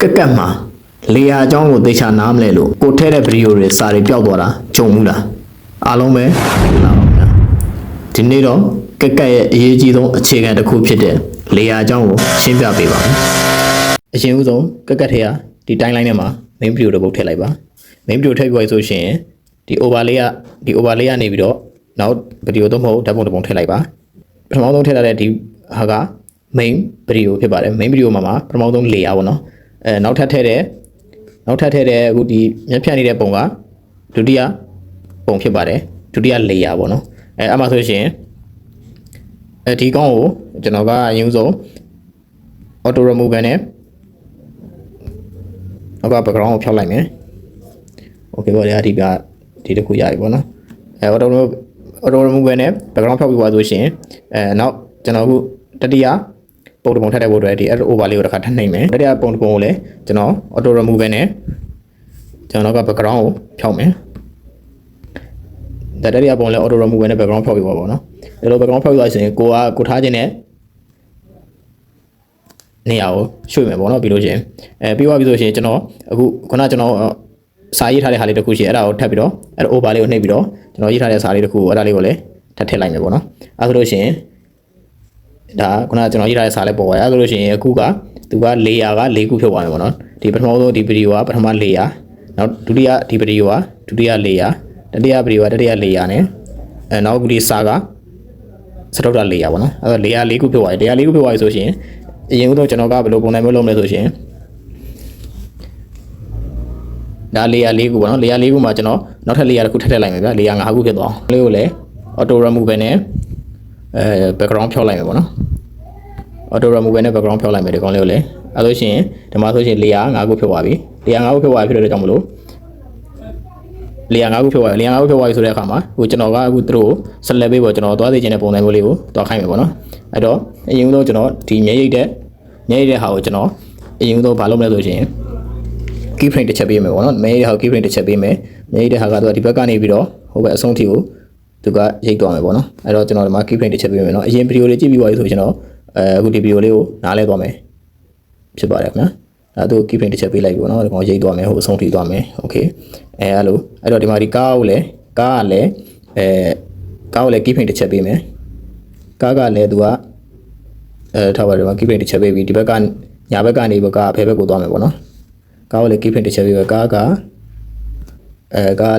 ကက်ကမှာလေယာအကြောင်းကိုသေချာနားမလဲလို့ကိုထဲတဲ့ဗီဒီယိုတွေစာတွေပျောက်သွားတာကြုံမှုလားအားလုံးပဲလာပါဗျာဒီနေ့တော့ကက်ကက်ရဲ့အရေးကြီးဆုံးအခြေခံတစ်ခုဖြစ်တဲ့လေယာအကြောင်းကိုရှင်းပြပေးပါမယ်အရင်ဦးဆုံးကက်ကက်ထဲကဒီတိုင်းလိုင်းထဲမှာ main video တစ်ပုဒ်ထည့်လိုက်ပါ main video ထည့်ပြီးဆိုရှင်ဒီ overlay ကနေပြီးတော့နောက် video တော့မဟုတ်ဓာတ်ပုံတစ်ပုံထည့်လိုက်ပါပထမဆုံးထည့်ထားတဲ့ဒီဟာက main video ဖြစ်ပါတယ် main video မှာပထမဆုံး layer ပေါ့နော်နောက်ထပ်ထည့်တဲ့အခုဒီမျက်ဖြတ်နေတဲ့ပုံကဒုတိယပုံဖြစ်ပါတယ်ဒုတိယ layer ပေါ့နော်အဲ့မှာဆိုရှင်ဒီကောင်းကိုကျွန်တော်ကအရင်ဆုံး auto remover နဲ့နောက်က background ကိုဖျောက်လိုက်မယ် okay ပေါ့လေဒီတစ်ခုရပြီပေါ့နော်auto remover နဲ့ background ဖျောက်ပြီးသွားဆိုရှင်နောက်ကျွန်တော်အခုတတိယပုံတစ်ပုံထပ်တဲ့ပုံတွေဒီ overlay ကိုတစ်ခါထပ်နှိပ်မယ်တတိယပုံတစ်ပုံကိုလည်းကျွန်တော် auto remover နဲ့ကျွန်တော်က background ကိုဖျောက်မယ်တတိယပုံလည်း auto remover နဲ့ background ဖျောက်ပြီးသွားပါတော့ဒီလို background ဖျောက်ပြီးသွားဆိုရင်ကိုထားခြင်းနဲ့နေရာကိုရွှေ့မယ်ပေါ့နော်ပြီးလို့ရှိရင်ပြီးသွားပြီဆိုရှင်ကျွန်တော်အခုခုနကျွန်တော်စာရေးထားတဲ့ဟာလေးတစ်ခုရှိအဲ့ဒါကိုထပ်ပြီးတော့အဲ့ overlay ကိုနှိပ်ပြီးတော့ကျွန်တော်ရေးထားတဲ့စာလေးတစ်ခုကိုအဲ့ဒါလေးကိုလည်းထပ်ထည့်လိုက်မယ်ပေါ့နော်အဲ့ဆိုလို့ရှိရင်ဒါခုနကျွန်တော်ရေးထားတဲ့စာလေးပေါ်သွားအဲ့ဆိုလို့ရှိရင်အခုကသူက layer က၄ခုဖြုတ်သွားမယ်ပေါ့နော်ဒီပထမဆုံးဒီ video ကပထမ layer နောက်ဒုတိယဒီ video ကဒုတိယ layer တတိယ video ကတတိယ layer နဲ့နောက်အခုဒီစာကစတုတ္ထ layer ပေါ့နော်အဲ့တော့ layer ၄ခုဖြုတ်သွားတယ် layer ၄ခုဖြုတ်သွားပြီဆိုရှင်အရင်ကတော့ကျွန်တော်ကဘယ်လိုပုံစံမျိုးလုပ်မလဲဆိုရှင်ဒါ layer ၄ခုပေါ့နော် layer ၄ခုမှာကျွန်တော်နောက်ထပ် layer တစ်ခုထပ်ထည့်လိုက်မယ်ဗျာ layer 5ခုဖြစ်သွားအောင်လေးကိုလည်း auto remover နဲ့background ဖျောက်လိုက်မယ်ပေါ့နော် auto remover နဲ့ background ဖျောက်လိုက်မယ်ဒီကောင်လေးကိုလည်းအဲဆိုရှင်ဒီမှာဆိုရှင် layer 5ခုဖြုတ်သွားပြီ layer 5ခုဖြုတ်သွားပြီဖြစ်တဲ့ကြောင့်မလို့ layer 5ခုဖြုတ်သွားပြီ layer 5ခုဖြုတ်သွားပြီဆိုတဲ့အခါမှာအခုကျွန်တော်ကအခုသူတို့ဆက်လက်ပေးပေါ့ကျွန်တော်သွားသိချင်တဲ့ပုံစံမျိုးလေးကိုသွားခိုင်းမယ်ပေါ့နော်အဲ့တော့အရင်ဆုံးကျွန်တော်ဒီမျက်ရည်တဲ့ဟာကိုကျွန်တော်အရင်ဆုံးဘာလုပ်မလဲဆိုရှင် key frame တစ်ချက်ပေးမယ်ပေါ့နော်မျက်ရည်ဟာ key frame တစ်ချက်ပေးမယ်မျက်ရည်တဲ့ဟာကတော့ဒီဘက်ကနေပြီးတော့ဟိုဘက်အဆုံးထိကိုသူကရိတ်သွားမယ်ပေါ့နော်အဲ့တော့ကျွန်တော်ဒီမှာ key frame တစ်ချက်ပေးမယ်နော်အရင် video လေးကြည့်ပြီးသွားပြီဆိုကျွန်တော်အခုဒီ video လေးကိုနားလဲသွားမယ်ဖြစ်ပါတယ်ခင်ဗျာအဲ့တော့ key frame တစ်ချက်ပေးလိုက်ပြီပေါ့နော်ဒီကောင်ရိတ်သွားမယ်ဟိုအဆုံးထိသွားမယ် okay အဲ့တော့ဒီမှာဒီကားကလည်း key frame တစ်ချက်ပေးမယ်ကားကလည်းသူကထားပါတယ်ဒီမှာ key frame တစ်ချက်ပေးပြီးဒီဘက်ကညာဘက်ကနေဘက်ကဘယ်ဘက်ကိုသွားမယ်ပေါ့နော်ကားကလည်း key frame တစ်ချက်ပေးပဲကားက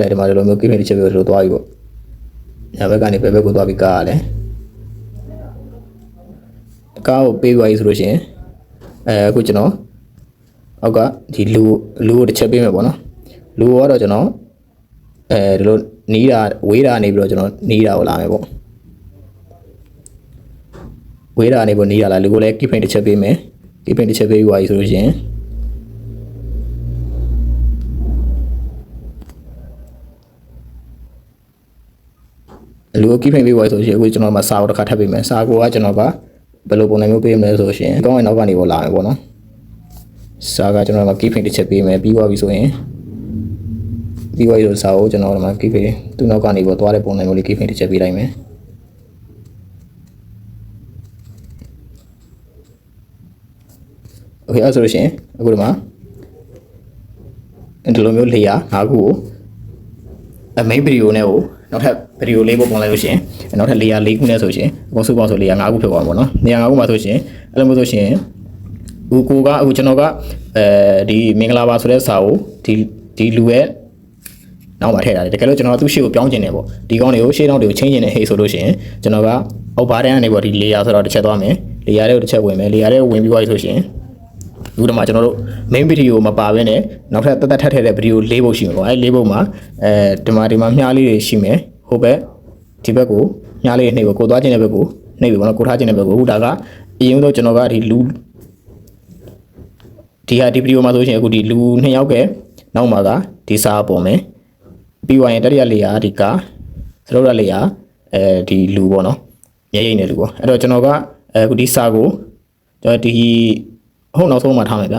လည်းဒီမှာဒီလိုမျိုး key frame တစ်ချက်ပေးလို့သွားပြီပေါ့ညာဘက်ကနေဘယ်ဘက်ကိုသွားပြီးကားကလည်းကားကိုပေးသွားပြီဆိုလို့ရှိရင်အခုကျွန်တော်အောက်ကဒီလူကိုတစ်ချက်ပေးမယ်ပေါ့နော်လူကတော့ကျွန်တော်ဒီလိုနီးတာဝေးတာနေပြီးတော့ကျွန်တော်နီးတာကိုလာမယ်ပေါ့ဝေးတာနေပြီးနီးတာလာလူကိုလည်း key frame တစ်ချက်ပေးမယ် key frame တစ်ချက်ပေးပြီးသွားပြီဆိုလို့ရှိရင်လူကို key frame ပေးသွားပြီဆိုရင်အခုကျွန်တော်မှာစာကိုတစ်ခါထပ်ပေးမယ်စာကိုကကျွန်တော်ကဘယ်လိုပုံစံမျိုးပေးမလဲဆိုရှင်ကောင်းရင်နောက်ကနေပေါ်လာမယ်ပေါ့နော်စာကကျွန်တော်မှာ key frame တစ်ချက်ပေးမယ်ပြီးသွားပြီဆိုရင်ပြီးသွားပြီဆိုစာကိုကျွန်တော်ဒီမှာ key frame သူ့နောက်ကနေပေါ်သွားတဲ့ပုံစံမျိုးလေး key frame တစ်ချက်ပေးလိုက်မယ်โอเคအဲ့ဆိုလို့ရှိရင်အခုဒီမှာဒီလိုမျိုး layer 5ခုကိုmain video နဲ့ကိုနောက်ထပ် video လေးပုံလိုက်လို့ရှိရင်နောက်ထပ် layer 4ခုနဲ့ဆိုရှင်အကုန်စုပေါင်းဆို layer 5ခုဖြစ်သွားမှာပေါ့နော် layer 5ခုမှာဆိုရှင်အဲ့လိုမျိုးဆိုရှင်အခုကျွန်တော်ကဒီမင်္ဂလာပါဆိုတဲ့စာကိုဒီလူရဲ့နောက်မှာထည့်ထားတယ်တကယ်လို့ကျွန်တော်သူ့ရှေ့ကိုပြောင်းကျင်တယ်ပေါ့ဒီကောင်းတွေကိုရှေ့နောက်တွေကိုချင်းကျင်နေဟေ့ဆိုလို့ရှိရင်ကျွန်တော်ကအောက်ဘားတန်းကနေပေါ့ဒီ layer ဆိုတော့တစ်ချက်သွားမယ် layer တွေကိုတစ်ချက်ဝင်မယ် layer တွေကိုဝင်ပြီးသွားပြီဆိုရှင်အခုတော့မှကျွန်တော်တို့ main video မပါဘဲနဲ့နောက်ထပ်တက်ထည့်တဲ့ video ၄ပုဒ်ရှိမှာပေါ့အဲ၄ပုဒ်မှာဒီမှာမြားလေးတွေရှိမယ်ဟိုဘက်ဒီဘက်ကိုမြားလေးနှိပ်ကိုသွားခြင်းတဲ့ဘက်ကိုနှိပ်ပြီပေါ့နော်ကိုထားခြင်းတဲ့ဘက်ကိုအခုဒါကအရင်ဆုံးကျွန်တော်ကဒီလူဒီ video မှာဆိုရှင်အခုဒီလူ2ယောက်ကနောက်မှာကဒီစာပေါ်မယ်ပြီးသွားရင်တတိယ layer ဒီကစတုတ္ထ layer ဒီလူပေါ့နော်မျက်ရည်နဲ့လူပေါ့အဲ့တော့ကျွန်တော်ကအခုဒီစာကိုကျွန်တော်ဒီဟုတ်နောက်ဆုံးမှာထားမယ်ဗျ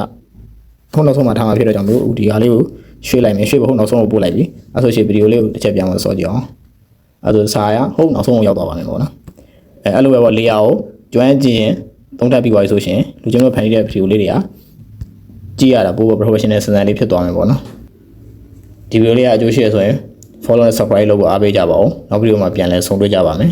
ဟုတ်နောက်ဆုံးမှာထားမှာဖြစ်တော့ကြောင့်ဒီဟာလေးကိုရွှေ့လိုက်မယ်ရွှေ့ဖို့ဟုတ်နောက်ဆုံးကိုပို့လိုက်ပြီအဲ့ဆိုရှင်ဗီဒီယိုလေးကိုတစ်ချက်ပြန်မစောကြည့်အောင်အဲ့ဆိုစာရဟုတ်နောက်ဆုံးကိုရောက်သွားပါမယ်ပေါ့နော်အဲ့လိုပဲပေါ့ layer ကိုကျွမ်းကြည့်ရင်သုံးထပ်ပြီးသွားပြီဆိုရှင်လူချင်းတို့ဖန်တီးတဲ့ဗီဒီယိုလေးတွေက ကြည့်ရတာပို့ professional စံစံလေးဖြစ်သွားမယ်ပေါ့နော်ဒီဗီဒီယိုလေးကအကျိုးရှိရဆိုရင် follow နဲ့ subscribe လုပ်ဖို့အားပေးကြပါဦးနောက်ဗီဒီယိုမှာပြန်လည်ဆုံတွေ့ကြပါမယ်